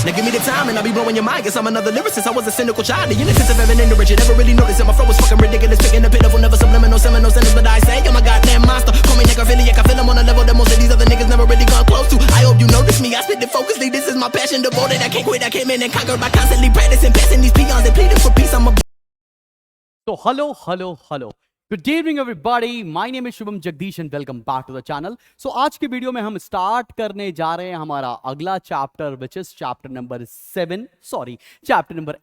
Now give me the time and I'll be blowing your mind. Guess I'm another lyricist. I was a cynical child. The innocence of ever ignorant. You never really noticed that my flow was fucking ridiculous. Picking the pitiful, never subliminal, seminal sentence. But I say I'm a goddamn monster. Call me necrophiliac. I feel I'm on a level that most of these other niggas never really gone close to. I hope you notice me. I spit it focusly. This is my passion, devoted. I can't quit. I came in and conquered by constantly practicing, passing these peons and pleading for peace. I'm a So hello. Good evening everybody. My name is Shubham Jagdish and welcome back to the channel. So आज के video में हम start करने जा रहे हैं हमारा अगला chapter which is chapter number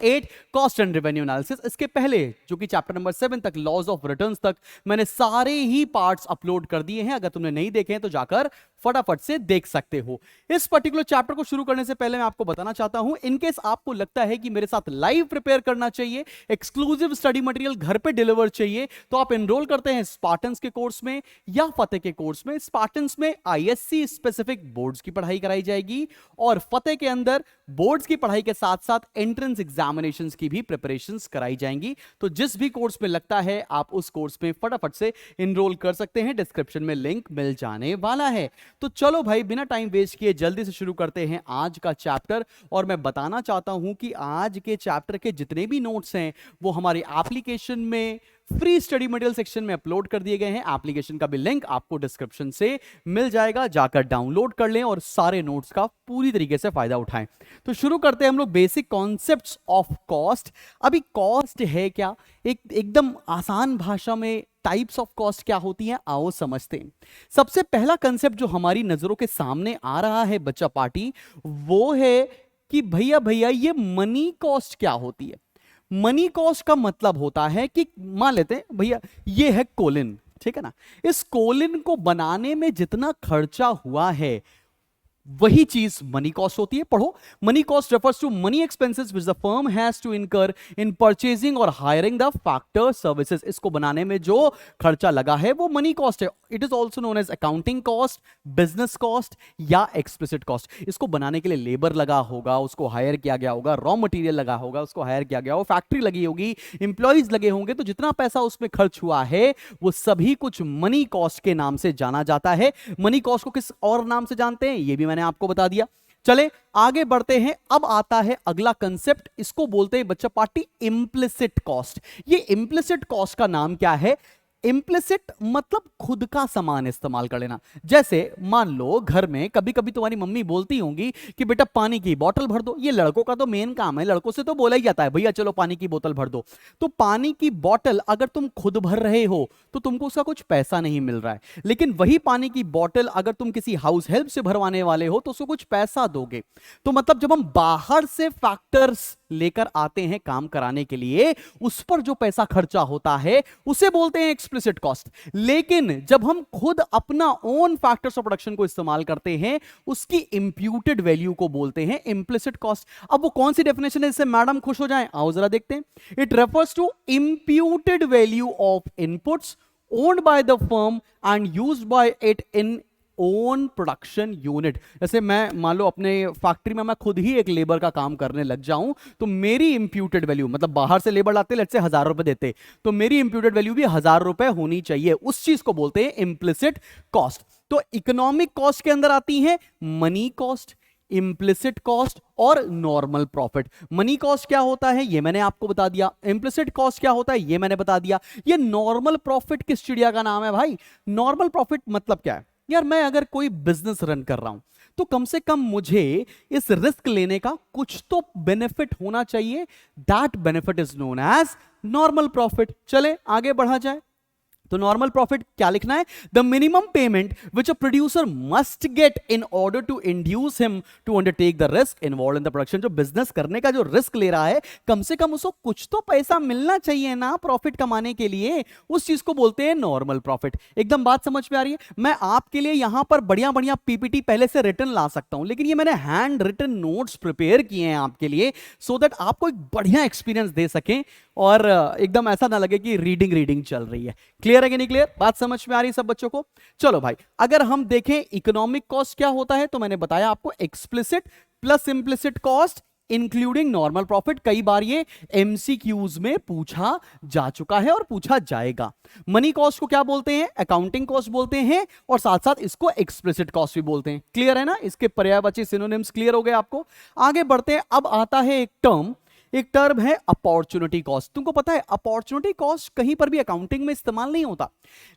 8 cost and revenue analysis. इसके पहले जो कि चैप्टर नंबर 7 तक लॉज ऑफ रिटर्न्स तक मैंने सारे ही पार्ट्स अपलोड कर दिए हैं। अगर तुमने नहीं देखे हैं तो जाकर फटाफट से देख सकते हो। इस पर्टिकुलर चैप्टर को शुरू करने से पहले मैं आपको बताना चाहता हूं, इनकेस आपको लगता है कि मेरे साथ लाइव प्रिपेयर करना चाहिए, एक्सक्लूसिव स्टडी मटेरियल घर पे डिलीवर चाहिए, तो आप एनरोल करते हैं स्पार्टन्स के कोर्स में या फतेह के कोर्स में। स्पार्टन्स में आईएससी स्पेसिफिक बोर्ड्स की पढ़ाई कराई जाएगी और फतेह के अंदर बोर्ड्स की पढ़ाई के साथ साथ एंट्रेंस एग्जामिनेशंस की भी प्रिपरेशंस कराई जाएंगी। तो जिस भी कोर्स में लगता है आप उस कोर्स में फटाफट से एनरोल कर सकते हैं, डिस्क्रिप्शन में लिंक मिल जाने वाला है। तो चलो भाई बिना टाइम वेस्ट किए जल्दी से शुरू करते हैं आज का चैप्टर। और मैं बताना चाहता हूं कि आज के चैप्टर के जितने भी नोट्स हैं वो हमारे एप्लीकेशन में फ्री स्टडी मटेरियल सेक्शन में अपलोड कर दिए गए हैं। एप्लीकेशन का भी लिंक आपको डिस्क्रिप्शन से मिल जाएगा, जाकर डाउनलोड कर लें और सारे नोट्स का पूरी तरीके से फायदा उठाएं। तो शुरू करते हैं हम लोग बेसिक कॉन्सेप्ट्स ऑफ कॉस्ट। अभी कॉस्ट है क्या, एकदम आसान भाषा में टाइप्स ऑफ कॉस्ट क्या होती हैं आओ समझते हैं। सबसे पहला कंसेप्ट जो हमारी नजरों के सामने आ रहा है बच्चा पार्टी, वो है कि भैया ये मनी कॉस्ट क्या होती है। मनी कॉस्ट का मतलब होता है कि मान लेते हैं भैया ये है कोलिन, ठीक है ना, इस कोलिन को बनाने में जितना खर्चा हुआ है वही चीज मनी कॉस्ट होती है। पढ़ो, money cost refers to money expenses which the firm has to incur in purchasing और हायरिंग द फैक्टर सर्विसेज। इसको बनाने में जो खर्चा लगा है वो मनी कॉस्ट है। It is also known as accounting cost, business cost या एक्सप्लिसिट कॉस्ट। इसको बनाने के लिए लेबर लगा होगा, उसको हायर किया गया होगा, रॉ मटेरियल लगा होगा, उसको हायर किया गया होगा, फैक्ट्री लगी होगी, इंप्लॉइज लगे होंगे, तो जितना पैसा उसमें खर्च हुआ है वो सभी कुछ मनी कॉस्ट के नाम से जाना जाता है। मनी कॉस्ट को किस और नाम से जानते हैं ये भी मैंने आपको बता दिया। चले आगे बढ़ते हैं। अब आता है अगला कंसेप्ट, इसको बोलते हैं बच्चा पार्टी इम्प्लिसिट कॉस्ट। ये इम्प्लिसिट कॉस्ट का नाम क्या है? इम्प्लिसिट मतलब खुद का सामान इस्तेमाल कर लेना। जैसे मान लो घर में कभी कभी तुम्हारी मम्मी बोलती होंगी कि बेटा पानी की बोतल भर दो। ये लड़कों का तो मेन काम है, लड़कों से तो बोला ही जाता है भैया चलो पानी की बोतल भर दो। तो पानी की बोतल अगर तुम खुद भर रहे हो तो तुमको उसका कुछ पैसा नहीं मिल रहा है, लेकिन वही पानी की बोतल अगर तुम किसी हाउस हेल्प से भरवाने वाले हो तो उसको कुछ पैसा दोगे। तो मतलब जब हम बाहर से फैक्टर्स लेकर आते हैं काम कराने के लिए, उस पर जो पैसा खर्चा होता है उसे बोलते हैं एक्सप्लिसिट कॉस्ट। लेकिन जब हम खुद अपना ओन फैक्टर्स ऑफ प्रोडक्शन को इस्तेमाल करते हैं उसकी इंप्यूटेड वैल्यू को बोलते हैं इम्प्लिसिट कॉस्ट। अब वो कौन सी डेफिनेशन है, इससे मैडम खुश हो जाएं, आओ जरा देखते हैं। It refers to imputed value of inputs owned by the firm and used by it in own production unit. जैसे मैं मान लो अपने फैक्ट्री में मैं खुद ही एक लेबर का काम करने लग जाऊं तो मेरी इंप्यूटेड वैल्यू, मतलब बाहर से लेबर लाते लेट्स से 1000 रुपए देते, तो मेरी इंप्यूटेड वैल्यू भी 1000 रुपए होनी चाहिए। उस चीज को बोलते हैं इम्प्लिसिट कॉस्ट। तो इकोनॉमिक कॉस्ट के अंदर आती है मनी कॉस्ट, इम्प्लिसिट कॉस्ट और नॉर्मल प्रॉफिट। मनी कॉस्ट क्या होता है ये मैंने आपको बता दिया, इम्प्लिसिट कॉस्ट क्या होता है ये मैंने बता दिया। ये नॉर्मल प्रॉफिट किस चिड़िया का नाम है भाई? नॉर्मल प्रॉफिट मतलब क्या है यार, मैं अगर कोई बिजनेस रन कर रहा हूं तो कम से कम मुझे इस रिस्क लेने का कुछ तो बेनिफिट होना चाहिए। That benefit is known as normal profit. चले आगे बढ़ा जाए। तो नॉर्मल प्रॉफिट क्या लिखना है? The minimum payment which a producer must get in order to induce him to undertake the risk involve in the production. जो बिजनेस करने का जो रिस्क ले रहा है कम से कम उसको कुछ तो पैसा मिलना चाहिए ना प्रॉफिट कमाने के लिए, उस चीज को बोलते हैं नॉर्मल प्रॉफिट। एकदम बात समझ में आ रही है? मैं आपके लिए यहां पर बढ़िया बढ़िया पीपीटी पहले से रिटर्न ला सकता हूं, लेकिन ये मैंने हैंड रिटन नोट्स प्रिपेयर किए हैं आपके लिए सो दैट आपको एक बढ़िया एक्सपीरियंस दे सकें और एकदम ऐसा ना लगे कि रीडिंग चल रही है। क्लियर है कि नहीं क्लियर? बात समझ में आ रही है सब बच्चों को? चलो भाई अगर हम देखें इकोनॉमिक कॉस्ट क्या होता है तो मैंने बताया आपको explicit plus implicit cost including normal profit. कई बार ये एमसीक्यूज में पूछा जा चुका है और पूछा जाएगा। मनी कॉस्ट को क्या बोलते हैं? अकाउंटिंग कॉस्ट बोलते हैं, और साथ साथ इसको एक्सप्लिसिट कॉस्ट भी बोलते हैं। क्लियर है ना? इसके पर्यायवाची सिनोनिम्स क्लियर हो गए आपको। आगे बढ़ते हैं। अब आता है एक टर्म है अपॉर्चुनिटी कॉस्ट। तुमको पता है अपॉर्चुनिटी कॉस्ट कहीं पर भी अकाउंटिंग में इस्तेमाल नहीं होता,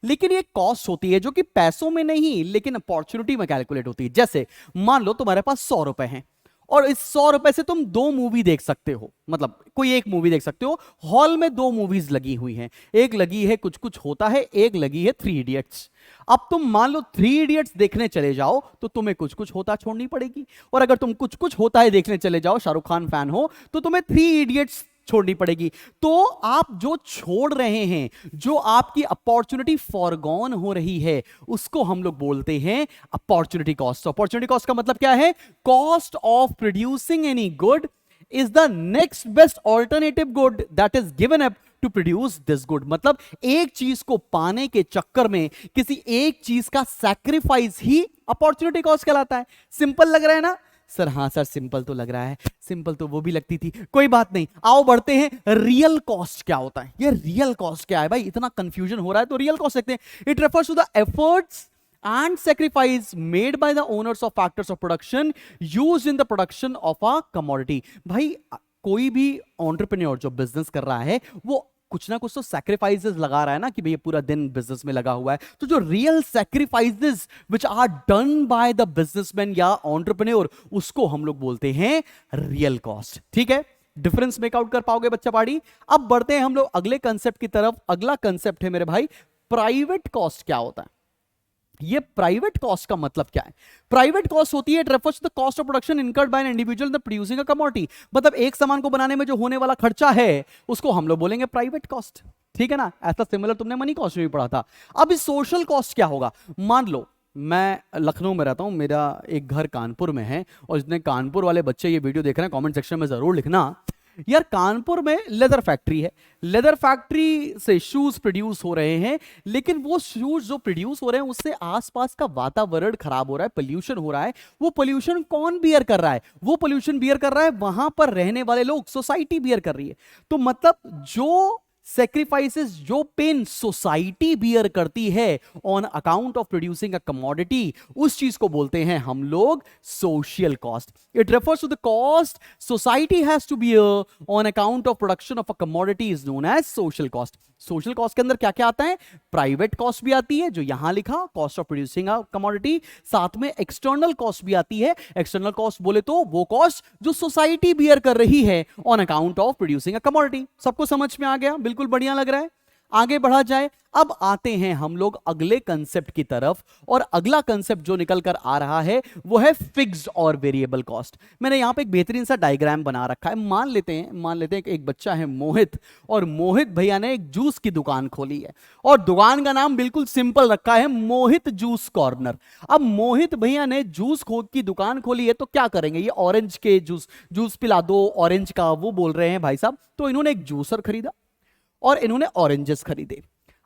लेकिन ये कॉस्ट होती है जो कि पैसों में नहीं लेकिन अपॉर्चुनिटी में कैलकुलेट होती है। जैसे मान लो तुम्हारे पास 100 रुपए हैं और इस 100 रुपए से तुम 2 मूवी देख सकते हो, मतलब कोई एक मूवी देख सकते हो। हॉल में 2 मूवीज लगी हुई हैं, एक लगी है कुछ कुछ होता है, एक लगी है 3 इडियट्स। अब तुम मान लो 3 इडियट्स देखने चले जाओ तो तुम्हें कुछ कुछ होता छोड़नी पड़ेगी, और अगर तुम कुछ कुछ होता है देखने चले जाओ, शाहरुख खान फैन हो, तो तुम्हें 3 इडियट्स छोड़नी पड़ेगी। तो आप जो छोड़ रहे हैं, जो आपकी अपॉर्चुनिटी फॉरगॉन हो रही है, उसको हम लोग बोलते हैं अपॉर्चुनिटी कॉस्ट। अपॉर्चुनिटी कॉस्ट का मतलब क्या है? Cost of producing any good is the next best alternative good that is given up to produce this good. मतलब एक चीज को पाने के चक्कर में किसी एक चीज का सैक्रिफाइस ही अपॉर्चुनिटी कॉस्ट कहलाता है। सिंपल लग रहा है ना सर? हाँ सर सिंपल तो लग रहा है, सिंपल तो वो भी लगती थी, कोई बात नहीं। आओ बढ़ते हैं। रियल कॉस्ट क्या होता है? ये रियल कॉस्ट क्या है भाई? इतना कंफ्यूजन हो रहा है तो रियल कॉस्ट देखते हैं। It refers to the efforts and sacrifice made by the owners of factors of production used in the production of a commodity। भाई कोई भी एंटरप्रेन्योर जो बिजनेस कर रहा है वो कुछ ना कुछ तो सैक्रिफाइसेस लगा रहा है ना, कि भाई ये पूरा दिन बिजनेस में लगा हुआ है। तो जो real sacrifices which are done by the businessman या एंटरप्रेन्योर, उसको हम लोग बोलते हैं रियल कॉस्ट। ठीक है, डिफरेंस मेकआउट कर पाओगे बच्चा पाड़ी? अब बढ़ते हैं हम लोग अगले कंसेप्ट की तरफ। अगला कंसेप्ट है मेरे भाई प्राइवेट कॉस्ट। क्या होता है ये प्राइवेट कॉस्ट? का मतलब क्या है? प्राइवेट कॉस्ट होती है, it refers to the cost of production incurred by an individual in the producing a commodity. मतलब एक सामान को बनाने में जो होने वाला खर्चा है उसको हम लोग बोलेंगे प्राइवेट कॉस्ट। ठीक है ना? ऐसा सिमिलर तुमने मनी कॉस्ट में भी पढ़ा था। अब इस सोशल कॉस्ट क्या होगा? मान लो मैं लखनऊ में रहता हूं, मेरा एक घर कानपुर में है, और जितने कानपुर वाले बच्चे ये वीडियो देख रहे हैं कमेंट सेक्शन में जरूर लिखना यार, कानपुर में लेदर फैक्ट्री है, लेदर फैक्ट्री से शूज प्रोड्यूस हो रहे हैं, लेकिन वो शूज जो प्रोड्यूस हो रहे हैं उससे आसपास का वातावरण खराब हो रहा है, पोल्यूशन हो रहा है। वो पोल्यूशन कौन बियर कर रहा है? वो पोल्यूशन बियर कर रहा है वहां पर रहने वाले लोग, सोसाइटी बियर कर रही है। तो मतलब जो सेक्रीफाइसेस, जो पेन सोसाइटी बियर करती है on account of producing a commodity, उस चीज को बोलते हैं हम लोग social cost. It refers to the cost society has to bear on account of production of a commodity is known as social cost. Social cost के अंदर क्या क्या आता है? प्राइवेट कॉस्ट भी आती है जो यहां लिखा, cost of producing a commodity, साथ में एक्सटर्नल कॉस्ट भी आती है। एक्सटर्नल कॉस्ट बोले तो वो कॉस्ट जो सोसाइटी बियर कर रही है on account of producing a commodity. सबको समझ में आ गया? बिल्कुल बढ़िया लग रहा है। आगे बढ़ा जाए। अब आते हैं हम लोग अगले कंसेप्ट की तरफ, और अगला कंसेप्ट जो निकल कर आ रहा है वो है फिक्स्ड और वेरिएबल कॉस्ट। मैंने यहां पे एक बेहतरीन सा डायग्राम बना रखा है। मान लेते हैं कि एक बच्चा है मोहित, और मोहित भैया ने एक जूस की दुकान खोली है, और दुकान का नाम बिल्कुल सिंपल रखा है, मोहित जूस कॉर्नर। अब मोहित भैया ने जूस की दुकान खोली है, तो क्या करेंगे? ये ऑरेंज के जूस पिला दो ऑरेंज का, वो बोल रहे हैं भाई साहब। तो इन्होंने एक जूसर खरीदा और इन्होंने ऑरेंजेस खरीदे।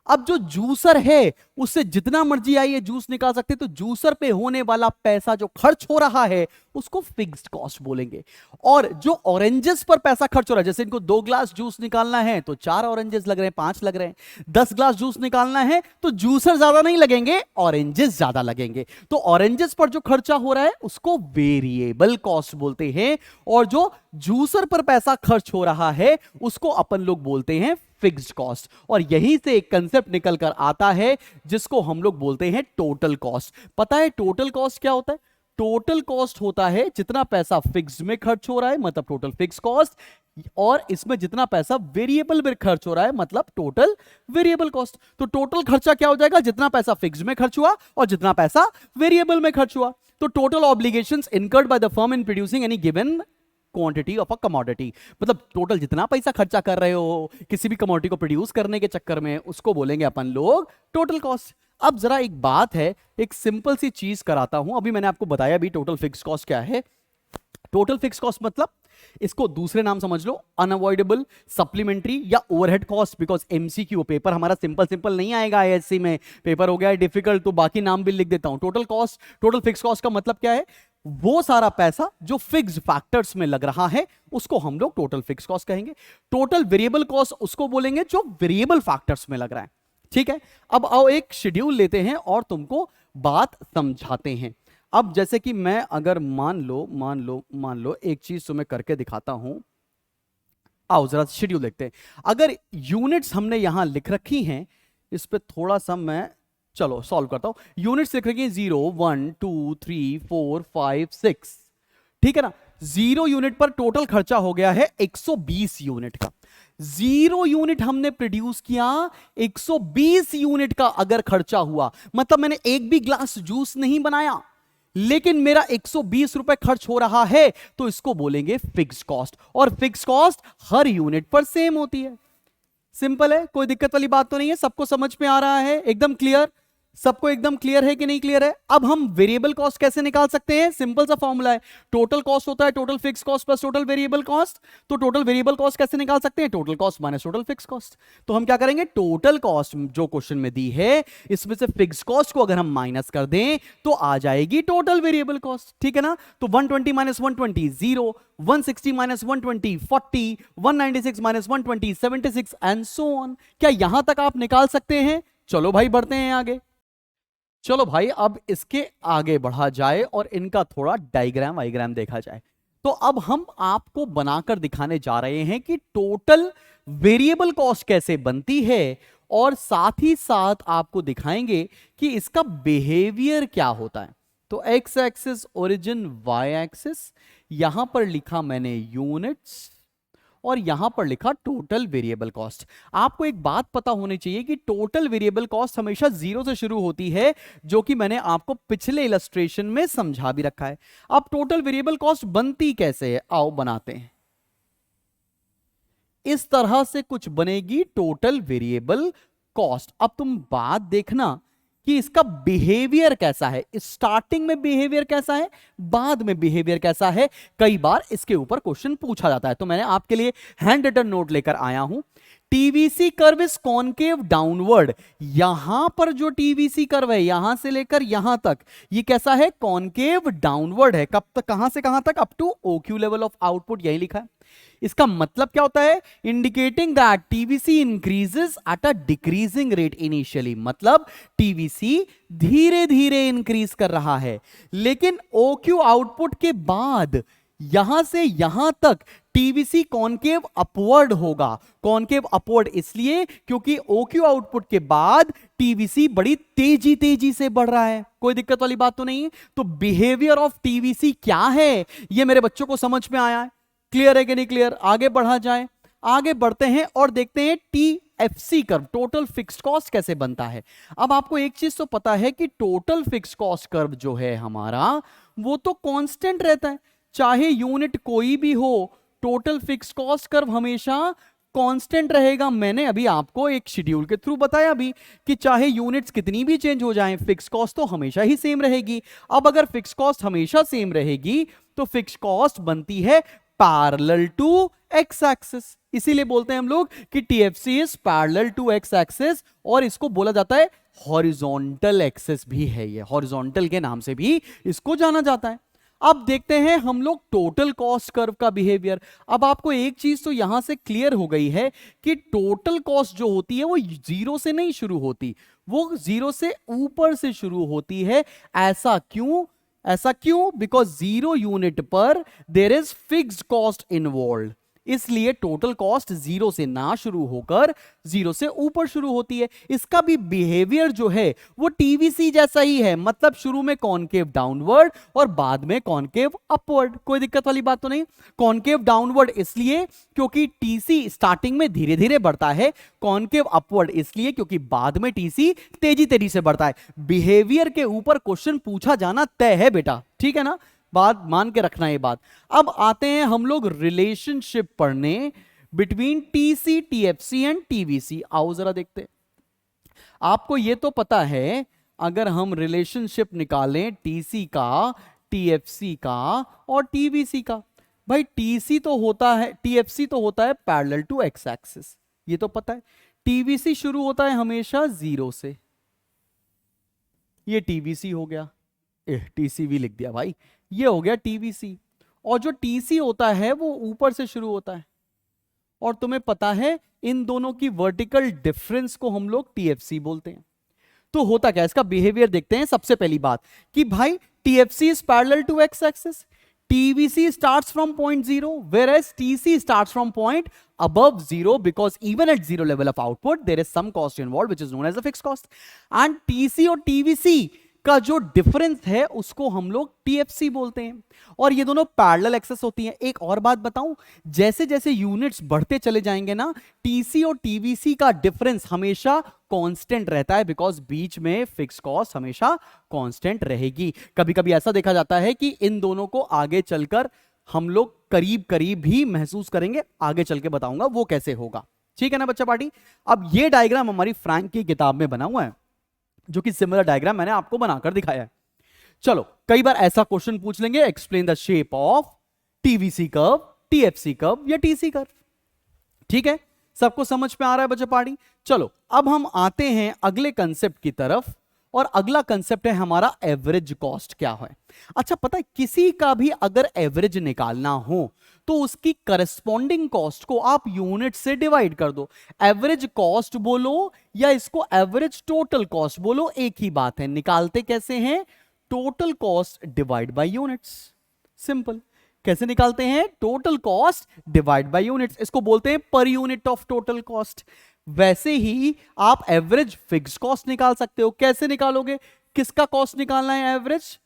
अब जो जूसर है उससे जितना मर्जी आइए जूस निकाल सकते, तो जूसर पे होने वाला पैसा जो खर्च हो रहा है उसको फिक्स्ड कॉस्ट बोलेंगे। और जो ऑरेंजेस पर पैसा खर्च हो रहा है, जैसे इनको 2 ग्लास जूस निकालना है तो 4 ऑरेंजेस लग रहे हैं, 5 लग रहे हैं। 10 ग्लास जूस निकालना है तो जूसर ज्यादा नहीं लगेंगे, ऑरेंजेस ज्यादा लगेंगे। तो ऑरेंजेस पर जो खर्चा हो रहा है उसको वेरिएबल कॉस्ट बोलते हैं, और जो जूसर पर पैसा खर्च हो रहा है उसको अपन लोग बोलते हैं फिक्स्ड कॉस्ट। और यहीं से एक कंसेप्ट निकल कर आता है जिसको हम लोग बोलते हैं टोटल कॉस्ट। पता है टोटल कॉस्ट क्या होता है? टोटल कॉस्ट होता है जितना पैसा फिक्स्ड में खर्च हो रहा है, मतलब टोटल फिक्स कॉस्ट, और इसमें जितना पैसा वेरिएबल में खर्च हो रहा है, मतलब टोटल वेरिएबल कॉस्ट। तो टोटल खर्चा क्या हो जाएगा? जितना पैसा फिक्स्ड में खर्च हुआ और जितना पैसा वेरिएबल में खर्च हुआ। तो total obligations incurred by the firm in producing any given quantity of a commodity. मतलब टोटल जितना पैसा खर्चा कर रहे हो किसी भी कमोडिटी को प्रोड्यूस करने के चक्कर में, उसको बोलेंगे अपन लोग टोटल कॉस्ट। अब जरा एक बात है, एक सिंपल सी चीज कराता हूं। अभी मैंने आपको बताया भी टोटल फिक्स कॉस्ट क्या है। टोटल फिक्स कॉस्ट मतलब, इसको दूसरे नाम समझ लो, अनअवॉइडेबल, सप्लीमेंट्री या overhead cost. Because MCQ paper हमारा सिंपल नहीं आएगा, आईएससी में पेपर हो गया है डिफिकल्ट, तो बाकी नाम भी लिख देता हूं। Total cost, total fix cost का मतलब क्या है? वो सारा पैसा जो फिक्स्ड फैक्टर्स में लग रहा है उसको हम लोग टोटल फिक्स कॉस्ट कहेंगे। टोटल वेरिएबल कॉस्ट उसको बोलेंगे जो वेरिएबल फैक्टर्स में लग रहा है। ठीक है, अब आओ एक शेड्यूल लेते हैं और तुमको बात समझाते हैं। अब जैसे कि मैं अगर मान लो एक चीज तुम्हें करके दिखाता हूं। आओ जरा शेड्यूल देखते हैं। अगर यूनिट्स हमने यहां लिख रखी हैं, इस पे थोड़ा सा मैं चलो सॉल्व करता हूं। यूनिट्स लिख रखी हैं 0 1 2 3 4 5 6, ठीक है ना। 0 यूनिट पर टोटल खर्चा हो गया है 120 यूनिट का। 0 यूनिट हमने प्रोड्यूस किया, 120 यूनिट का अगर खर्चा हुआ, मतलब मैंने एक भी ग्लास जूस नहीं बनाया लेकिन मेरा 120 रुपए खर्च हो रहा है, तो इसको बोलेंगे फिक्स कॉस्ट। और फिक्स कॉस्ट हर यूनिट पर सेम होती है। सिंपल है, कोई दिक्कत वाली बात तो नहीं है, सबको समझ में आ रहा है, एकदम क्लियर। सबको एकदम क्लियर है कि नहीं क्लियर है? अब हम वेरिएबल कॉस्ट कैसे निकाल सकते हैं? सिंपल सा फॉर्मूला है, टोटल कॉस्ट होता है total fix cost plus total variable cost. तो टोटल वेरिएबल कॉस्ट कैसे निकाल सकते हैं? Total cost minus total fix cost. तो हम क्या करेंगे, टोटल कॉस्ट जो क्वेश्चन में दी है इसमें से फिक्स कॉस्ट को अगर हम माइनस कर दें तो आ जाएगी टोटल वेरिएबल कॉस्ट। ठीक है ना। तो 120 minus 120 0, 160 minus 120 40, 196 minus 120 76 and so on. क्या यहां तक आप निकाल सकते हैं? चलो भाई बढ़ते हैं आगे। चलो भाई अब इसके आगे बढ़ा जाए और इनका थोड़ा डायग्राम वाइग्राम देखा जाए। तो अब हम आपको बनाकर दिखाने जा रहे हैं कि टोटल वेरिएबल कॉस्ट कैसे बनती है और साथ ही साथ आपको दिखाएंगे कि इसका बिहेवियर क्या होता है। तो X axis origin, Y axis, यहां पर लिखा मैंने यूनिट्स और यहां पर लिखा टोटल वेरिएबल कॉस्ट। आपको एक बात पता होनी चाहिए कि टोटल वेरिएबल कॉस्ट हमेशा 0 से शुरू होती है, जो कि मैंने आपको पिछले इलस्ट्रेशन में समझा भी रखा है। अब टोटल वेरिएबल कॉस्ट बनती कैसे है, आओ बनाते हैं। इस तरह से कुछ बनेगी टोटल वेरिएबल कॉस्ट। अब तुम बात देखना कि इसका बिहेवियर कैसा है, स्टार्टिंग में बिहेवियर कैसा है, बाद में बिहेवियर कैसा है। कई बार इसके ऊपर क्वेश्चन पूछा जाता है, तो मैंने आपके लिए हैंड रिटन नोट लेकर आया हूं। TVC curve is concave downward. यहां पर जो टीवीसी कर्व है यहां से लेकर यहां तक, ये कैसा है, कॉनकेव डाउनवर्ड है। कब तक, कहां से कहां तक? Up to OQ level of output, यही लिखा है। इसका मतलब क्या होता है, indicating that TVC increases at a decreasing rate initially. मतलब टीवीसी धीरे धीरे इंक्रीज कर रहा है, लेकिन ओक्यू आउटपुट के बाद यहां से यहां तक टीवीसी कॉनकेव अपवर्ड होगा। कॉनकेव अपवर्ड इसलिए क्योंकि ओक्यू आउटपुट के बाद टीवीसी बड़ी तेजी तेजी से बढ़ रहा है। कोई दिक्कत वाली बात तो नहीं है। तो बिहेवियर ऑफ टीवीसी क्या है, ये मेरे बच्चों को समझ में आया है? क्लियर है कि नहीं क्लियर? आगे बढ़ा जाए, आगे बढ़ते हैं और देखते हैं TFC curve, total fixed cost कैसे बनता है। अब आपको एक चीज तो पता है कि टोटल फिक्स्ड कॉस्ट कर्व जो है हमारा, वो तो कांस्टेंट रहता है, चाहे यूनिट कोई भी हो। टोटल फिक्स्ड कॉस्ट कर्व हमेशा कांस्टेंट रहेगा। मैंने अभी आपको एक शेड्यूल के थ्रू बताया भी कि चाहे यूनिट्स कितनी भी चेंज हो जाएं, फिक्स कॉस्ट तो हमेशा ही सेम रहेगी। अब अगर फिक्स कॉस्ट हमेशा सेम रहेगी तो फिक्स कॉस्ट बनती है पैरेलल टू एक्स एक्सिस। इसीलिए बोलते हैं हम लोग कि TFC is parallel to X axis, और इसको बोला जाता है हॉरिजॉन्टल एक्सिस भी है, ये हॉरिजॉन्टल के नाम से भी इसको जाना जाता है। अब देखते हैं हम लोग टोटल कॉस्ट कर्व का बिहेवियर। अब आपको एक चीज तो यहां से क्लियर हो गई है कि टोटल कॉस्ट जो होती है वो 0 से नहीं शुरू होती, वो 0 से ऊपर से शुरू होती है। ऐसा क्यों? ऐसा क्यों? बिकॉज 0 यूनिट पर there is fixed cost involve, इसलिए टोटल कॉस्ट 0 से ना शुरू होकर 0 से ऊपर शुरू होती है। इसका भी बिहेवियर जो है वो टीवीसी जैसा ही है, मतलब शुरू में कॉनकेव डाउनवर्ड और बाद में कॉनकेव अपवर्ड। कोई दिक्कत वाली बात तो नहीं। कॉनकेव डाउनवर्ड इसलिए क्योंकि टीसी स्टार्टिंग में धीरे धीरे बढ़ता है, कॉनकेव अपवर्ड इसलिए क्योंकि बाद में टीसी तेजी तेजी से बढ़ता है। बिहेवियर के ऊपर क्वेश्चन पूछा जाना तय है बेटा, ठीक है ना, बात मान के रखना ये बात। अब आते हैं हम लोग रिलेशनशिप पढ़ने between TC, TFC and TVC. आओ जरा देखते हैं। आपको ये तो पता है, अगर हम रिलेशनशिप निकालें टीसी का, टीएफसी का और टीवीसी का, भाई टीसी तो होता है, टीएफसी तो होता है पैरेलल टू एक्स एक्सिस, ये तो पता है। टीवीसी शुरू होता है हमेशा 0 से, ये टीवीसी हो गया, टीसीवी लिख दिया भाई। ये हो गया टीवीसी, और जो टीसी होता है वो ऊपर से शुरू होता है, और तुम्हें पता है इन दोनों की वर्टिकल डिफरेंस को हम लोग टीएफसी बोलते हैं। तो होता क्या, इसका बिहेवियर देखते हैं। सबसे पहली बात कि भाई TFC is parallel to X axis, TVC starts from point 0 whereas TC starts from point above 0 because even at 0 level of output there is some cost involved which is known as a fixed cost, and TC और TVC का जो difference है उसको हम लोग TFC बोलते हैं, और ये दोनों पैरेलल एक्सेस होती हैं। एक और बात बताऊं, जैसे जैसे यूनिट्स बढ़ते चले जाएंगे ना, टीसी और टीवीसी का डिफरेंस हमेशा कांस्टेंट रहता है, बिकॉज बीच में फिक्स कॉस्ट हमेशा कांस्टेंट रहेगी। कभी कभी ऐसा देखा जाता है कि इन दोनों को आगे चलकर हम लोग करीब करीब भी महसूस करेंगे, आगे चल के बताऊंगा वो कैसे होगा। ठीक है ना बच्चा पार्टी। अब ये डायग्राम हमारी फ्रैंक की किताब में बना हुआ है, जो कि सिमिलर डायग्राम मैंने आपको बनाकर दिखाया है। चलो, कई बार ऐसा क्वेश्चन पूछ लेंगे, explain the shape of TVC curve, TFC curve या टीसी कर्व। ठीक है, सबको समझ में आ रहा है बच्चा पार्टी। चलो अब हम आते हैं अगले कंसेप्ट की तरफ, और अगला कंसेप्ट है हमारा एवरेज कॉस्ट क्या है। अच्छा, पता है किसी का भी अगर एवरेज निकालना हो तो उसकी करस्पॉन्डिंग कॉस्ट को आप यूनिट से डिवाइड कर दो। एवरेज कॉस्ट बोलो या इसको एवरेज टोटल कॉस्ट बोलो, एक ही बात है। निकालते कैसे हैं? Total cost divide by units. Simple. कैसे निकालते हैं? Total cost divide by units, इसको बोलते हैं पर यूनिट ऑफ टोटल कॉस्ट। वैसे ही आप एवरेज फिक्स कॉस्ट निकाल सकते हो। कैसे निकालोगे? किसका कॉस्ट निकालना है? Average,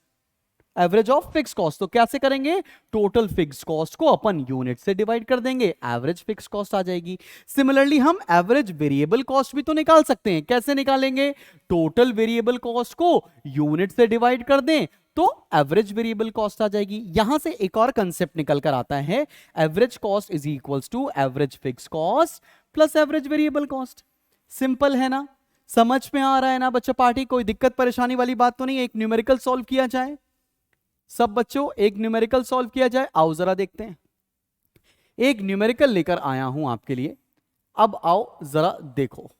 average of fix cost. तो कैसे करेंगे? टोटल फिक्स कॉस्ट को अपन यूनिट से डिवाइड कर देंगे, एवरेज फिक्स कॉस्ट आ जाएगी। सिमिलरली हम एवरेज वेरिएबल कॉस्ट भी तो निकाल सकते हैं। कैसे निकालेंगे? टोटल वेरिएबल कॉस्ट को यूनिट से डिवाइड कर दें तो एवरेज वेरिएबल कॉस्ट आ जाएगी। यहां से एक और कंसेप्ट निकल कर आता है, average cost is equals to average fix cost plus average variable cost. Simple है ना? समझ में आ रहा है ना बच्चों पार्टी? कोई दिक्कत परेशानी वाली बात तो नहीं? एक न्यूमेरिकल सॉल्व किया जाए सब बच्चों, एक न्यूमेरिकल सॉल्व किया जाए। आओ जरा देखते हैं, एक न्यूमेरिकल लेकर आया हूं आपके लिए। अब आओ जरा देखो,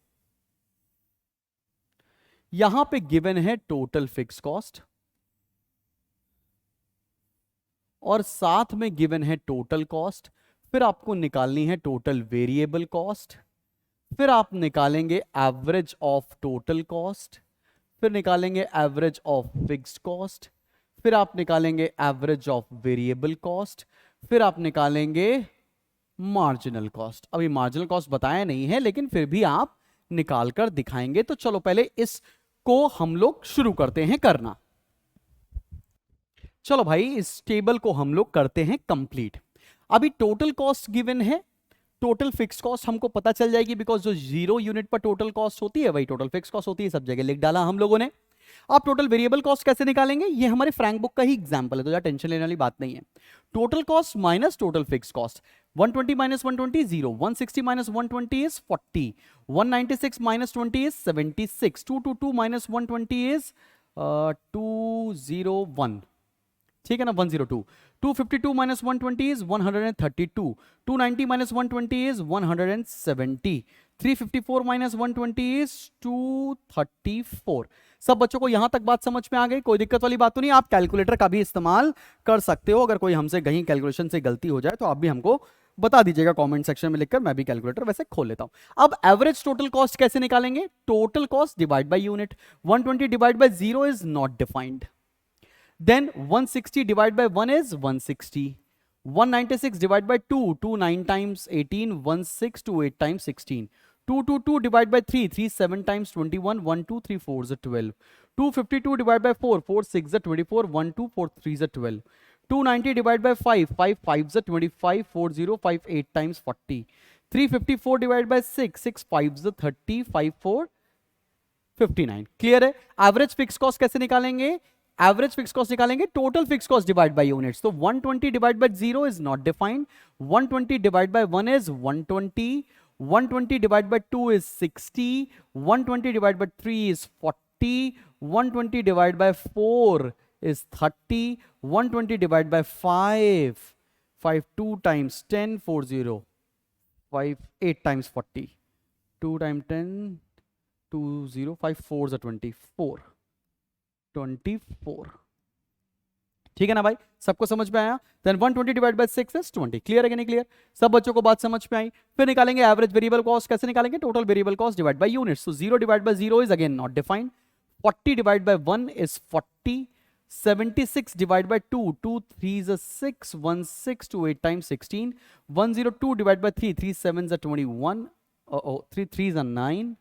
यहां पे गिवन है टोटल फिक्स कॉस्ट और साथ में गिवन है टोटल कॉस्ट। फिर आपको निकालनी है टोटल वेरिएबल कॉस्ट, फिर आप निकालेंगे एवरेज ऑफ टोटल कॉस्ट, फिर निकालेंगे एवरेज ऑफ फिक्स्ड कॉस्ट, फिर आप निकालेंगे एवरेज ऑफ वेरिएबल कॉस्ट, फिर आप निकालेंगे मार्जिनल कॉस्ट। अभी मार्जिनल कॉस्ट बताया नहीं है, लेकिन फिर भी आप निकाल कर दिखाएंगे। तो चलो पहले इसको हम लोग शुरू करते हैं करना। चलो भाई, इस टेबल को हम लोग करते हैं कंप्लीट। अभी टोटल कॉस्ट गिवन है, टोटल फिक्स कॉस्ट हमको पता चल जाएगी, बिकॉज जो 0 यूनिट पर टोटल कॉस्ट होती है वही टोटल फिक्स कॉस्ट होती है। सब जगह लिख डाला हम लोगों ने। आप टोटल वेरिएबल कॉस्ट कैसे निकालेंगे? ये हमारे फ्रैंक बुक का ही एग्जांपल है, तो ज्यादा टेंशन लेने वाली बात नहीं है। Total cost minus total fix cost, 120 minus 120 0, 160 minus 120 is 40, 196 minus 20 is 76, 222 minus 120 is 201। ठीक है ना? 102। 252 minus 120 is 132, 290 minus 120 is 170, 354 minus 120 is 234। सब बच्चों को यहां तक बात समझ में आ गई? कोई दिक्कत वाली बात तो नहीं? आप कैलकुलेटर का भी इस्तेमाल कर सकते हो। अगर कोई हमसे कहीं कैलकुलेशन से गलती हो जाए तो आप भी हमको बता दीजिएगा कमेंट सेक्शन में लिखकर, मैं भी कैलकुलेटर वैसे खोल लेता हूं। अब एवरेज टोटल कॉस्ट कैसे निकालेंगे? Total cost divide by unit. 120 divide bye 0 is not defined. Then 160 divided by 1 is 160. 196 divided by 2, 2 9 times 18, 16 2 8 times 16. 222 divided by 3, 3 7 times 21, 1 2 3 4 is 12. 252 divided by 4, 4 6 is 24, 1 2 4 3 is 12. 290 divided by 5, 5 5 is 25, 4 0 5 8 times 40. 354 divided by 6, 6 5 is 30, 5 4 59. Clear है? Average fix cost कैसे निकालेंगे? Average fix cost निकालेंगे total fix cost divide by units. तो 120 divide bye 0 is not defined, 120 divide bye 1 is 120, 120 divide bye 2 is 60, 120 divide bye 3 is 40, 120 divide bye 4 is 30, 120 divide bye 5, 5 2 times 10, 4 0, 5 8 times 40, 2 times 10, 2 0 5 4 is 24, 24। ठीक है ना भाई, सबको समझ में आया? Then 120 divide by 6 is 20। Clear है कि नहीं क्लियर? सब बच्चों को बात समझ में आई? फिर निकालेंगे एवरेज वेरिएबल कॉस्ट। कैसे निकालेंगे? Total variable cost divide by units. So 0 divide by 0 is again not defined. 40 divide by 1 is 40। 76 divide by 2, 2 3 is 6, 1 6, 2 8 times 16. 102 divided by 3, 3 7s are 21. 3 3s are 9.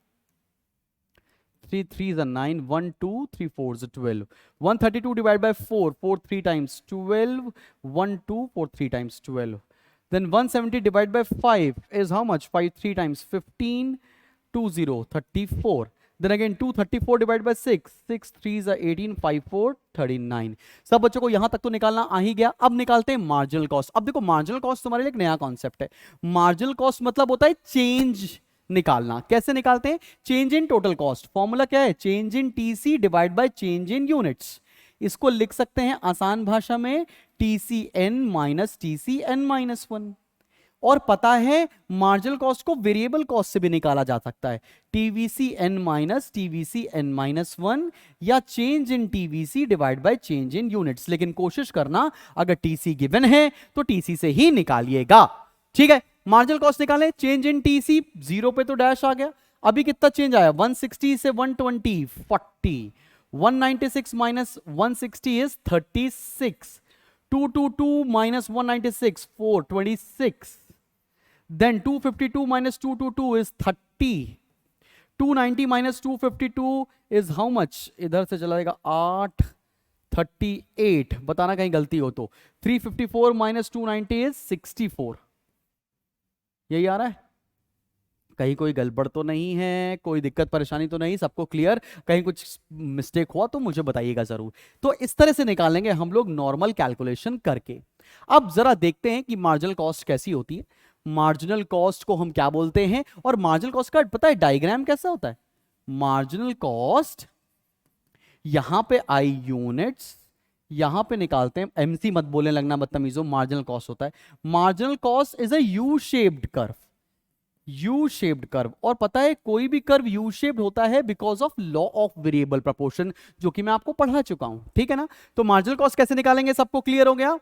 3 3s are 9. 1 2 3 4s are 12. 132 divided by 4, 4 3 times 12. 1 2 4 3 times 12. Then 170 divided by 5 is how much? 5 3 times 15. 2 0 34. Then again 234 divided by 6, 6 3s are 18, 5 4 39. सब बच्चों को यहां तक तो निकालना आ ही गया। अब निकालते हैं मार्जिनल कॉस्ट। अब देखो मार्जिनल कॉस्ट तुम्हारे लिए एक नया कॉन्सेप्ट है। मार्जिनल कॉस्ट मतलब होता है चेंज निकालना। कैसे निकालते हैं? Change in total cost. Formula क्या है? Change in TC divide by change in units. इसको लिख सकते हैं आसान भाषा में TCN माइनस TCN माइनस 1। और पता है मार्जिनल कॉस्ट को वेरिएबल कॉस्ट से भी निकाला जा सकता है, TVCN माइनस TVCN माइनस 1 या change in TVC divide by change in units. लेकिन कोशिश करना अगर TC गिवन है तो TC से ही निकालिएगा। ठीक है, मार्जिनल कॉस्ट निकालें। चेंज इन TC 0 पे तो डैश आ गया। अभी कितना चेंज आया? 160 से 120 40। 196 minus 160 is 36। 222 minus 196 426। Then 252 minus 222 is 30. 290 minus 252 is how much? इधर से चला जाएगा 8 38। बताना कहीं गलती हो तो। 354 minus 290 is 64। यही आ रहा है? कहीं कोई गड़बड़ तो नहीं है? कोई दिक्कत परेशानी तो नहीं? सबको क्लियर? कहीं कुछ मिस्टेक हुआ तो मुझे बताइएगा जरूर। तो इस तरह से निकालेंगे हम लोग नॉर्मल कैलकुलेशन करके। अब जरा देखते हैं कि मार्जिनल कॉस्ट कैसी होती है। मार्जिनल कॉस्ट को हम क्या बोलते हैं और मार्जिनल कॉस्ट का पता है डायग्राम कैसा होता है? मार्जिनल कॉस्ट यहां पे आई यूनिट्स, यहां पे निकालते हैं। एमसी मत बोले, लगना बदतमीजो। मार्जिनल कॉस्ट होता है, marginal cost is a U shaped curve. U shaped curve. और पता है कोई भी कर्व यू शेप्ड होता है because of law of variable proportion, जो कि मैं आपको पढ़ा चुका हूं। ठीक है ना? तो मार्जिनल कॉस्ट कैसे निकालेंगे सबको क्लियर हो गया?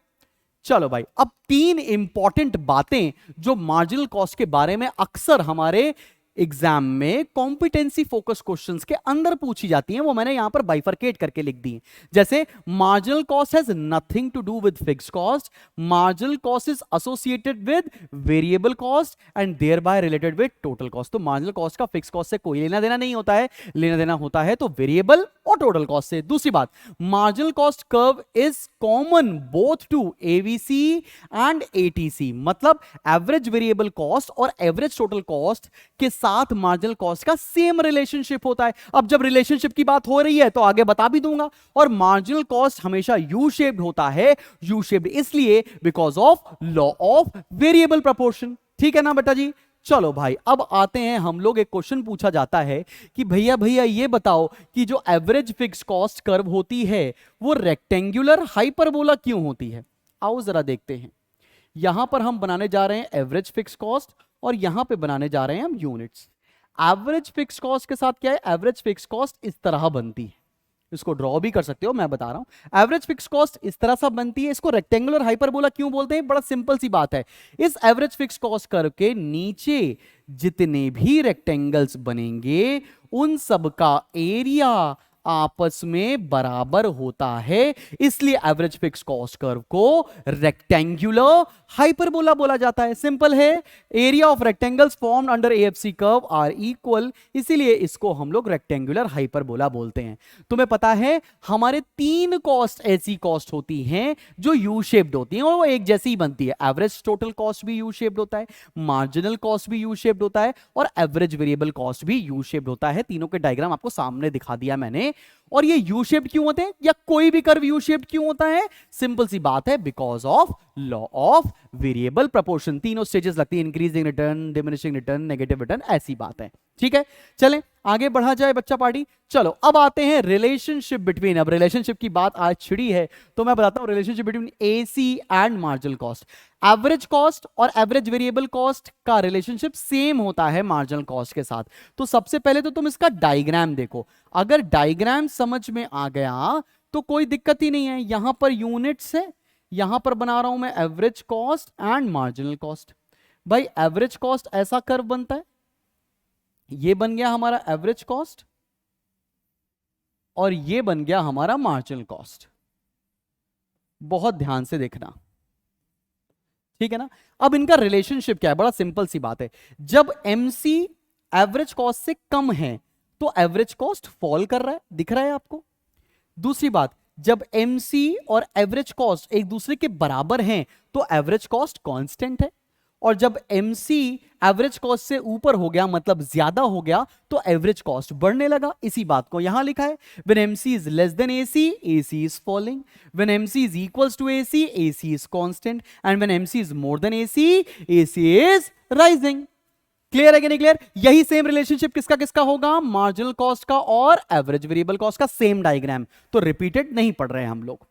चलो भाई, अब 3 इंपॉर्टेंट बातें जो मार्जिनल कॉस्ट के बारे में अक्सर हमारे एग्जाम में कॉम्पिटेंसी फोकस क्वेश्चंस के अंदर पूछी जाती हैं, वो मैंने यहां पर बाइफरकेट करके लिख दी है। जैसे marginal cost has nothing to do with fixed cost, marginal cost is associated with variable cost and thereby related with total cost. तो मार्जिनल कॉस्ट का फिक्स कॉस्ट से कोई लेना देना नहीं होता है, लेना देना होता है तो वेरिएबल और टोटल कॉस्ट से। दूसरी बात, marginal cost curve is common both to AVC and ATC, मतलब एवरेज वेरिएबल कॉस्ट और एवरेज टोटल कॉस्ट के साथ मार्जिनल कॉस्ट का सेम रिलेशनशिप होता है। अब जब रिलेशनशिप की बात हो रही है तो आगे बता भी दूंगा। और मार्जिनल कॉस्ट हमेशा यू शेप्ड होता है। यू शेप्ड इसलिए because of law of variable proportion. ठीक है ना बेटा जी? चलो भाई, अब आते हैं हम लोग। एक क्वेश्चन पूछा जाता है कि भैया ये बताओ कि जो एवरेज फिक्स कॉस्ट कर्व होती है वो रेक्टेंगुलर हाइपरबोला क्यों होती है? आओ जरा देखते हैं। यहां पर हम बनाने जा रहे हैं एवरेज फिक्स कॉस्ट और यहां पे बनाने जा रहे हैं हम यूनिट्स। एवरेज फिक्स कॉस्ट के साथ क्या है? एवरेज फिक्स कॉस्ट इस तरह बनती है। इसको ड्रॉ भी कर सकते हो, मैं बता रहा हूं। एवरेज फिक्स कॉस्ट इस तरह से बनती है। इसको रेक्टेंगुलर हाइपरबोला क्यों बोलते हैं? बड़ा सिंपल सी बात है। इस एवरेज फिक्स कॉस्ट कर्व के नीचे जितने भी रेक्टेंगल्स बनेंगे उन सब का एरिया आपस में बराबर होता है, इसलिए एवरेज फिक्स कॉस्ट कर्व को रेक्टेंगुलर हाइपरबोला बोला जाता है। सिंपल है। Area of rectangles formed under AFC curve are equal, इसीलिए इसको हम लोग रेक्टेंगुलर हाइपरबोला बोलते हैं। तुम्हें पता है हमारे 3 कॉस्ट ऐसी कॉस्ट होती हैं जो यू शेप्ड होती हैं और वो एक जैसी ही बनती है। एवरेज टोटल कॉस्ट भी यू शेप्ड होता है, मार्जिनल कॉस्ट भी यू शेप्ड होता है और एवरेज वेरिएबल कॉस्ट भी यू शेप्ड होता है। तीनों के डायग्राम आपको सामने दिखा दिया मैंने। और ये यू शेप्ड क्यों होते हैं या कोई भी कर्व यू शेप्ड क्यों होता है? सिंपल सी बात है, because of law of variable proportion. तीनों स्टेजेस लगती है, increasing return, diminishing return, negative return, ऐसी बात है। ठीक है, चलें आगे बढ़ा जाए बच्चा पार्टी। चलो अब आते हैं रिलेशनशिप बिटवीन। अब रिलेशनशिप की बात आज छिड़ी है तो मैं बताता हूं relationship between AC and marginal cost. Average cost और एवरेज वेरिएबल कॉस्ट का रिलेशनशिप सेम होता है मार्जिनल कॉस्ट के साथ। तो सबसे पहले तो तुम इसका डायग्राम देखो। अगर डायग्राम समझ में आ गया तो कोई दिक्कत ही नहीं है, यहां पर यूनिट्स है, यहां पर बना रहा हूं मैं average cost and marginal cost. भाई एवरेज कॉस्ट ऐसा कर्व बनता है, ये बन गया हमारा एवरेज कॉस्ट और ये बन गया हमारा मार्जिनल कॉस्ट। बहुत ध्यान से देखना, ठीक है ना। अब इनका रिलेशनशिप क्या है, बड़ा सिंपल सी बात है, जब एमसी एवरेज कॉस्ट से कम है तो एवरेज कॉस्ट फॉल कर रहा है, दिख रहा है आपको। दूसरी बात, जब एमसी और एवरेज कॉस्ट एक दूसरे के बराबर हैं तो एवरेज कॉस्ट कांस्टेंट है, और जब एमसी एवरेज कॉस्ट से ऊपर हो गया मतलब ज्यादा हो गया तो एवरेज कॉस्ट बढ़ने लगा। इसी बात को यहां लिखा है, when MC is less than AC, AC is falling, when MC is equals to AC, AC is constant, and when MC is more than AC, AC is rising. Clear है कि नहीं क्लियर? यही सेम रिलेशनशिप किसका किसका होगा, marginal cost का और average variable cost का, सेम डायग्राम, तो रिपीटेड नहीं पढ़ रहे हैं हम लोग।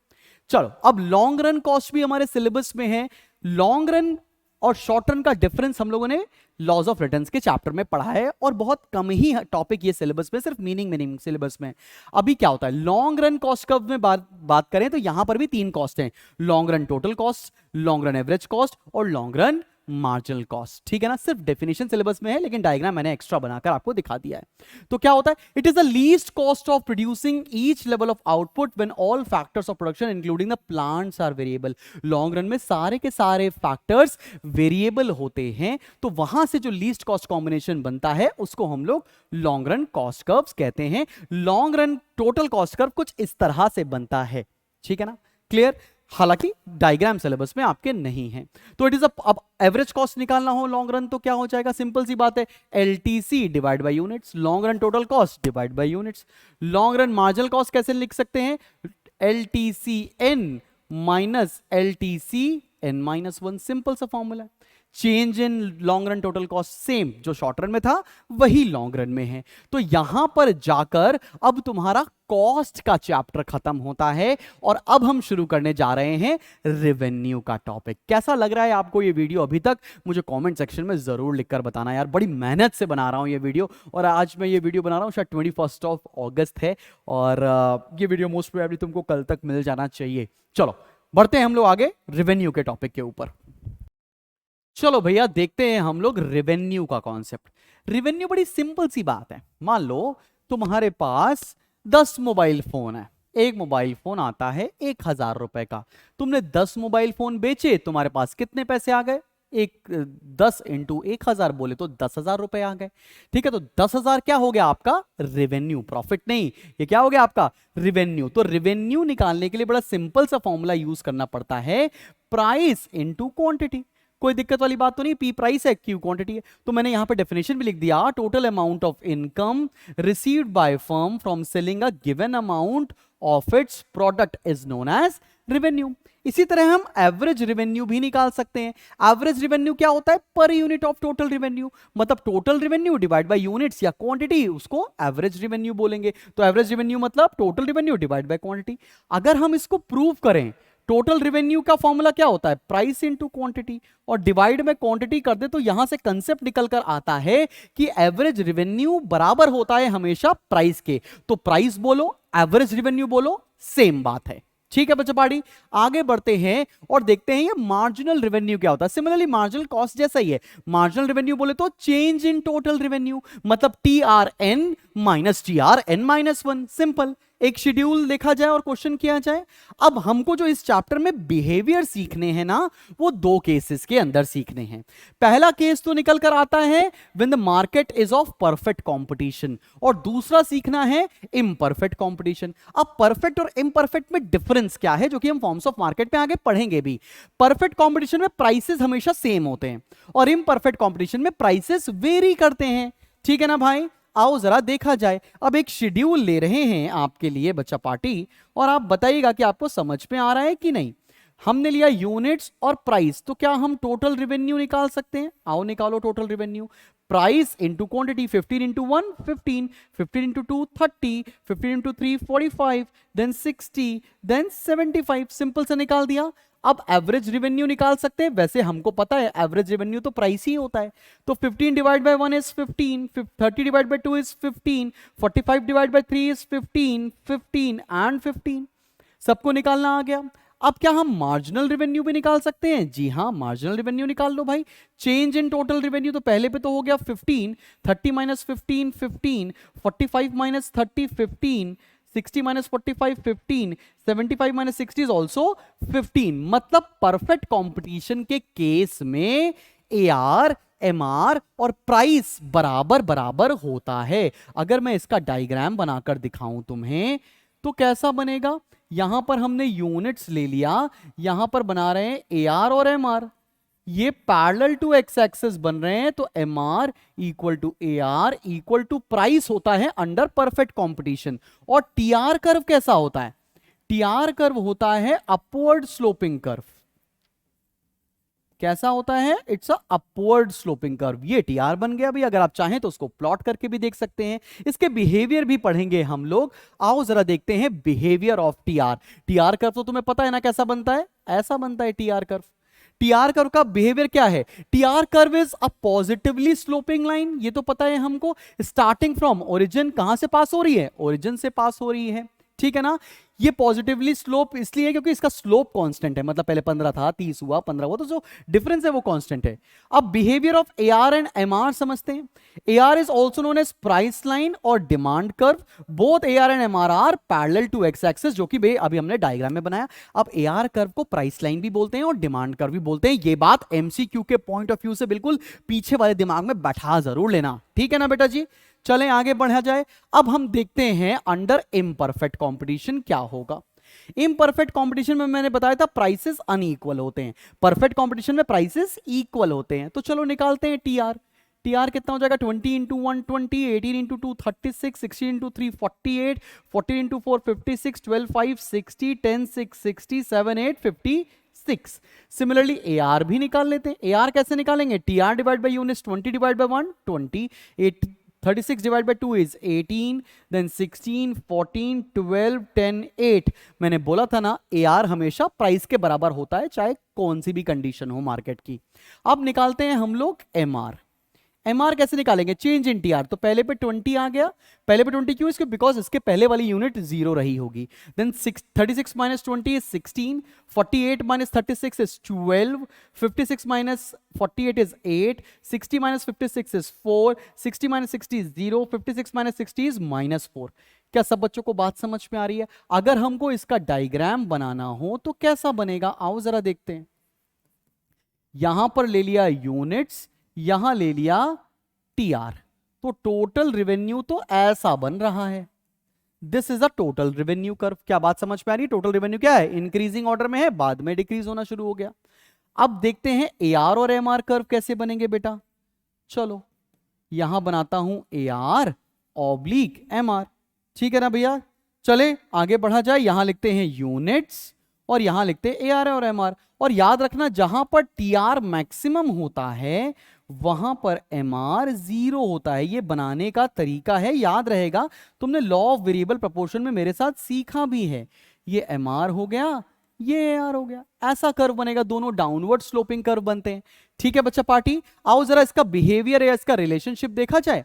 चलो अब लॉन्ग रन कॉस्ट भी हमारे सिलेबस में है। लॉन्ग रन और शॉर्ट रन का डिफरेंस हम लोगों ने लॉज ऑफ रिटर्न्स के चैप्टर में पढ़ा है, और बहुत कम ही टॉपिक ये सिलेबस में, सिर्फ मीनिंग सिलेबस में। अभी क्या होता है, लॉन्ग रन कॉस्ट कर्व में बात करें तो यहां पर भी 3 कॉस्ट हैं, long run total cost, long run average cost और लॉन्ग रन मार्जिनल कॉस्ट, ठीक है ना। सिर्फ डेफिनेशन सिलेबस में है, लेकिन डायग्राम मैंने एक्स्ट्रा बनाकर आपको दिखा दिया है। तो क्या होता है, it is the least cost of producing each level of output when all factors of production including the plants are variable. Long run में सारे के सारे फैक्टर्स वेरिएबल होते हैं, तो वहां से जो लीस्ट कॉस्ट कॉम्बिनेशन बनता है उसको हम लोग लॉन्ग रन कॉस्ट कर्व्स कहते हैं। Long run total cost curve कुछ इस तरह से बनता है, ठीक है ना, क्लियर। हालांकि डायग्राम सिलेबस में आपके नहीं है। तो इट इज अब एवरेज कॉस्ट निकालना हो लॉन्ग रन तो क्या हो जाएगा, सिंपल सी बात है, LTC divide by units, long run total cost divide by units. Long run marginal cost कैसे लिख सकते हैं, LTC n minus LTC n minus 1, simple सा formula. Change in long run total cost same जो short run में था वही long run में है। तो यहां पर जाकर अब तुम्हारा कॉस्ट का चैप्टर खत्म होता है, और अब हम शुरू करने जा रहे हैं रेवेन्यू का टॉपिक। कैसा लग रहा है आपको ये वीडियो अभी तक, मुझे कमेंट सेक्शन में जरूर लिखकर बताना यार। बड़ी मेहनत से बना रहा हूं ये वीडियो, और आज मैं ये वीडियो बना रहा हूं शायद 21 अगस्त है, और ये वीडियो मोस्ट प्रोबेबली तुमको कल तक मिल जाना चाहिए। चलो बढ़ते हैं हम लोग आगे रेवेन्यू के टॉपिक के ऊपर। चलो भैया देखते हैं हम लोग रेवेन्यू का कॉन्सेप्ट। रेवेन्यू बड़ी सिंपल सी बात है, मान लो तुम्हारे पास 10 मोबाइल फोन है, एक मोबाइल फोन आता है 1000 रुपए का, तुमने 10 मोबाइल फोन बेचे, तुम्हारे पास कितने पैसे आ गए, 10 इंटू 1000 बोले तो 10,000 रुपए आ गए, ठीक है। तो 10,000 क्या हो गया आपका रेवेन्यू, प्रॉफिट नहीं, ये क्या हो गया आपका रेवेन्यू। तो रेवेन्यू निकालने के लिए बड़ा सिंपल सा फॉर्मूला यूज करना पड़ता है, प्राइस इंटू क्वांटिटी। कोई दिक्कत वाली बात तो नहीं, पी प्राइस है, क्यू क्वांटिटी है। तो मैंने यहां पे डेफिनेशन भी लिख दिया, total amount of income received by firm from selling a given amount of its product is known as revenue. इसी तरह हम एवरेज रेवेन्यू भी निकाल सकते हैं। एवरेज रेवेन्यू क्या होता है, पर यूनिट ऑफ टोटल रेवेन्यू, मतलब total revenue divide by units या क्वांटिटी, उसको एवरेज रेवेन्यू बोलेंगे। तो एवरेज रेवेन्यू मतलब total revenue divide by quantity. अगर हम इसको प्रूव करें, टोटल रेवेन्यू का फॉर्मूला क्या होता है, प्राइस इनटू क्वांटिटी, और डिवाइड में क्वांटिटी कर दे तो यहां से कंसेप्ट निकल कर आता है कि एवरेज रेवेन्यू बराबर होता है हमेशा प्राइस के। तो प्राइस बोलो एवरेज रेवेन्यू बोलो, सेम बात है, ठीक है बच्चा पार्टी। आगे बढ़ते हैं और देखते हैं ये मार्जिनल रेवेन्यू क्या होता है। सिमिलरली मार्जिनल कॉस्ट जैसा ही है, मार्जिनल रेवेन्यू बोले तो चेंज इन टोटल रेवेन्यू, मतलब TRN minus TRN minus 1, simple. एक शेड्यूल देखा जाए और क्वेश्चन किया जाए। अब हमको जो इस चैप्टर में बिहेवियर सीखने हैं ना, वो 2 केसेस के अंदर सीखने हैं। पहला केस तो निकल कर आता है when the market is of perfect competition, और दूसरा सीखना है इम्परफेक्ट कंपटीशन। अब परफेक्ट और इम्परफेक्ट में डिफरेंस क्या है, जो कि हम फॉर्म्स ऑफ मार्केट में आगे पढ़ेंगे भी। परफेक्ट कंपटीशन में प्राइसेस हमेशा सेम होते हैं, और इम्परफेक्ट कंपटीशन में प्राइसेस वेरी करते हैं, ठीक है ना भाई। आओ जरा देखा जाए। अब एक शेड्यूल ले रहे हैं आपके लिए बच्चा पार्टी, और आप बताइएगा कि आपको समझ में आ रहा है कि नहीं। हमने लिया यूनिट्स और प्राइस, तो क्या हम टोटल रेवेन्यू निकाल सकते हैं, आओ निकालो total revenue. Price into quantity, 15 into 1 15, 15 into 2 30, 15 into 3 45, then 60, then 75, simple से निकाल दिया। अब एवरेज रेवेन्यू निकाल सकते हैं, वैसे हमको पता है एवरेज रेवेन्यू तो प्राइस ही होता है। तो 15 divide by 1 is 15, 30 divide by 2 is 15, 45 divide by 3 is 15, 15 and 15, सबको निकालना आ गया। अब क्या हम मार्जिनल रेवेन्यू भी निकाल सकते हैं? जी हाँ, मार्जिनल रेवेन्यू निकाल लो भाई। चेंज इन टोटल रेवेन्यू तो पहले पे तो हो गया 15, 30 minus 15 15, 45 minus 30 15, 60 minus 45 15, 75 minus 60 is also 15। मतलब परफेक्ट कंपटीशन के केस में AR, MR और प्राइस बराबर बराबर होता है। अगर मैं इसका डायग्राम बनाकर दिखाऊं तुम्हें तो कैसा बनेगा? यहां पर हमने यूनिट्स ले लिया, यहां पर बना रहे हैं AR और MR, ये पैरेलल टू एक्स एक्सिस बन रहे हैं, तो MR equal to AR equal to price होता है अंडर परफेक्ट कंपटीशन। और TR कर्व कैसा होता है? TR कर्व होता है अपवर्ड स्लोपिंग कर्व। कैसा होता है? It's a upward sloping curve. ये TR बन गया। अभी अगर आप चाहें तो उसको प्लॉट करके भी देख सकते हैं, इसके बिहेवियर भी पढ़ेंगे हम लोग। आओ जरा देखते हैं behaviour of TR। TR curve तो तुम्हें पता है ना कैसा बनता है? ऐसा बनता है TR कर्व। TR कर्व का बिहेवियर क्या है? TR curve is a positively sloping line, ये तो पता है हमको। स्टार्टिंग फ्रॉम ओरिजिन, कहां से पास हो रही है? ओरिजिन से पास हो रही है, ठीक है ना। ये पॉजिटिवली स्लोप इसलिए क्योंकि इसका स्लोप कांस्टेंट है, मतलब पहले 15 था, 30 हुआ, 15 हुआ, तो जो डिफरेंस है वो कांस्टेंट है। अब behaviour of AR and MR समझते हैं। AR is also known as price line और demand curve. Both AR and MR are parallel to X axis, जो कि भाई अभी हमने डायग्राम में बनाया। अब AR कर्व को प्राइस लाइन भी बोलते हैं और डिमांड कर्व भी बोलते हैं। ये बात MCQ के पॉइंट ऑफ व्यू से बिल्कुल पीछे वाले दिमाग में बैठा जरूर लेना, ठीक है ना बेटा जी। चलें आगे बढ़ा जाए। अब हम देखते हैं अंडर इम्परफेक्ट कंपटीशन क्या होगा। इम्परफेक्ट कंपटीशन में मैंने बताया था प्राइसेस अनइक्वल होते हैं, परफेक्ट कंपटीशन में प्राइसेस इक्वल होते हैं। तो चलो निकालते हैं TR। TR कितना हो जाएगा? 20 into 1 20, 18 into 2 36, 16 into 3 48, 14 into 4 56, 12 5 60, 10 6 60, 7 8 56। Similarly AR भी निकाल लेते हैं। AR कैसे निकालेंगे? TR divide by units, 20 divide by 1 20, 36 divided by 2 is 18, then 16, 14, 12, 10, 8। मैंने बोला था ना AR हमेशा प्राइस के बराबर होता है, चाहे कौन सी भी कंडीशन हो मार्केट की। अब निकालते हैं हम लोग MR। MR कैसे निकालेंगे? चेंज इन TR, तो पहले पे 20 आ गया। पहले पे 20 क्यों? इसके बिकॉज इसके पहले वाली यूनिट 0 रही होगी। Then 36 minus 20 is 16, 48 minus 36 is 12, 56 minus 48 is 8, 60 minus 56 is 4, 60 minus 60 is 0, 56 minus 60 is -4। क्या सब बच्चों को बात समझ में आ रही है? अगर हमको इसका डायग्राम बनाना हो तो कैसा बनेगा? आओ जरा देखते हैं। यहां पर ले लिया यूनिट्स, यहां ले लिया TR, तो टोटल रेवेन्यू तो ऐसा बन रहा है। This is a total revenue curve. क्या बात समझ में आ रही है? टोटल रेवेन्यू क्या है? इंक्रीजिंग ऑर्डर में है, बाद में डिक्रीज होना शुरू हो गया। अब देखते हैं AR और MR कर्व कैसे बनेंगे बेटा। चलो यहां बनाता हूं AR ऑब्लिक MR, ठीक है ना भैया। चले आगे बढ़ा जाए। यहां लिखते हैं यूनिट्स और यहां लिखते हैं AR और MR। और याद रखना जहां पर TR मैक्सिमम होता है वहां पर MR 0 होता है। ये बनाने का तरीका है, याद रहेगा, तुमने लॉ ऑफ वेरिएबल प्रोपोर्शन में मेरे साथ सीखा भी है। ये MR हो गया, ये AR हो गया, ऐसा कर्व बनेगा। दोनों डाउनवर्ड स्लोपिंग कर्व बनते हैं, ठीक है बच्चा पार्टी। आओ जरा इसका बिहेवियर या इसका रिलेशनशिप देखा जाए।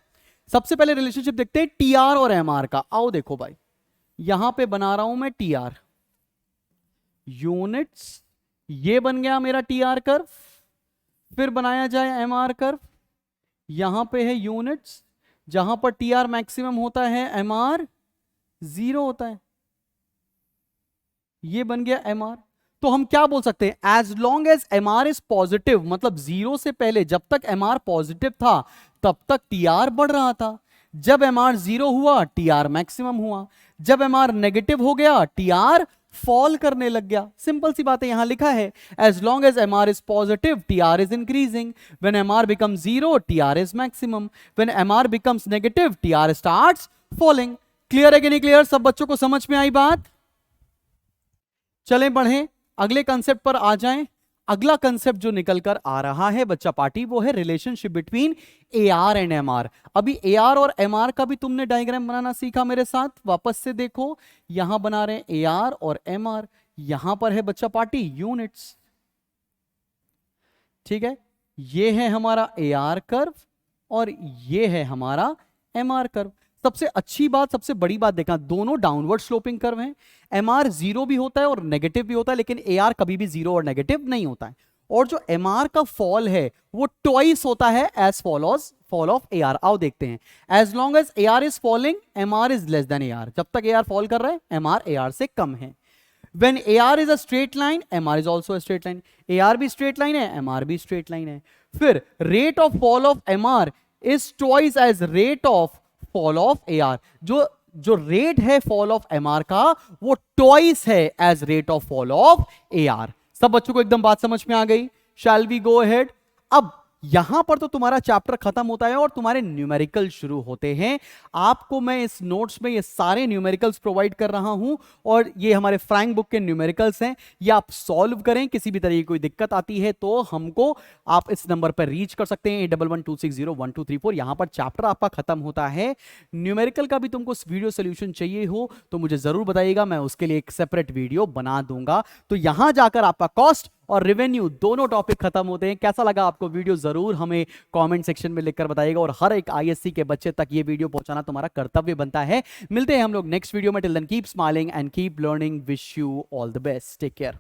सबसे पहले रिलेशनशिप देखते हैं TR और MR का। आओ देखो भाई, यहां पे बना रहा हूं मैं TR यूनिट्स, ये बन गया मेरा TR कर्व। फिर बनाया जाए MR कर्व, यहां पे है यूनिट्स, जहां पर TR मैक्सिमम होता है MR 0 होता है, ये बन गया MR। तो हम क्या बोल सकते हैं? As long as MR is positive, मतलब 0 से पहले जब तक MR पॉजिटिव था तब तक TR बढ़ रहा था। जब MR 0 हुआ TR मैक्सिमम हुआ, जब MR नेगेटिव हो गया TR फॉल करने लग गया। सिंपल सी बात है, यहां लिखा है as long as MR is positive TR is increasing, when MR becomes 0 TR is maximum, when MR becomes negative TR starts falling. Clear है कि नहीं क्लियर? सब बच्चों को समझ में आई बात? चलें बढ़ें, अगले कंसेप्ट पर आ जाएं। अगला कंसेप्ट जो निकल कर आ रहा है बच्चा पार्टी, वो है relationship between AR and MR। अभी AR और MR का भी तुमने डायग्राम बनाना सीखा मेरे साथ, वापस से देखो। यहां बना रहे हैं AR और MR, यहां पर है बच्चा पार्टी यूनिट्स, ठीक है। ये है हमारा AR कर्व और ये है हमारा MR कर्व। सबसे अच्छी बात, सबसे बड़ी बात देखना, दोनों डाउनवर्ड स्लोपिंग कर्व हैं। MR जीरो भी होता है और नेगेटिव भी होता है, लेकिन AR कभी भी जीरो और नेगेटिव नहीं होता है। और जो MR का फॉल है वो ट्वाइस होता है एज फॉल ऑफ AR। आओ देखते हैं। As long as AR is falling, MR is less than AR। जब तक AR फॉल कर रहा है, MR AR से कम है। When AR is a straight line, MR is also a straight line. AR भी straight line है, MR भी straight line है। फिर rate of fall of MR is twice as rate of fall of AR। जो rate है fall of MR का वो twice है as rate of fall of AR। सब बच्चों को एकदम बात समझ में आ गई? Shall we go ahead? अब यहां पर तो तुम्हारा चैप्टर खत्म होता है और तुम्हारे न्यूमेरिकल शुरू होते हैं। आपको मैं इस नोट्स में ये सारे न्यूमेरिकल्स प्रोवाइड कर रहा हूं और ये हमारे फ्रैंक बुक के न्यूमेरिकल्स हैं। ये आप सॉल्व करें, किसी भी तरह की कोई दिक्कत आती है तो हमको आप इस नंबर पर रीच कर सकते हैं 8112601234। यहां पर चैप्टर आपका खत्म होता है। न्यूमेरिकल का भी तुमको वीडियो सोल्यूशन चाहिए हो तो मुझे जरूर बताइएगा, मैं उसके लिए एक सेपरेट वीडियो बना दूंगा। तो यहां जाकर आपका कॉस्ट और रेवेन्यू दोनों टॉपिक खत्म होते हैं। कैसा लगा आपको वीडियो जरूर हमें कमेंट सेक्शन में लिखकर बताइएगा और हर एक ISC के बच्चे तक ये वीडियो पहुंचाना तुम्हारा कर्तव्य बनता है। मिलते हैं हम लोग नेक्स्ट वीडियो में। Till then keep smiling and keep learning. Wish you all the best. Take care.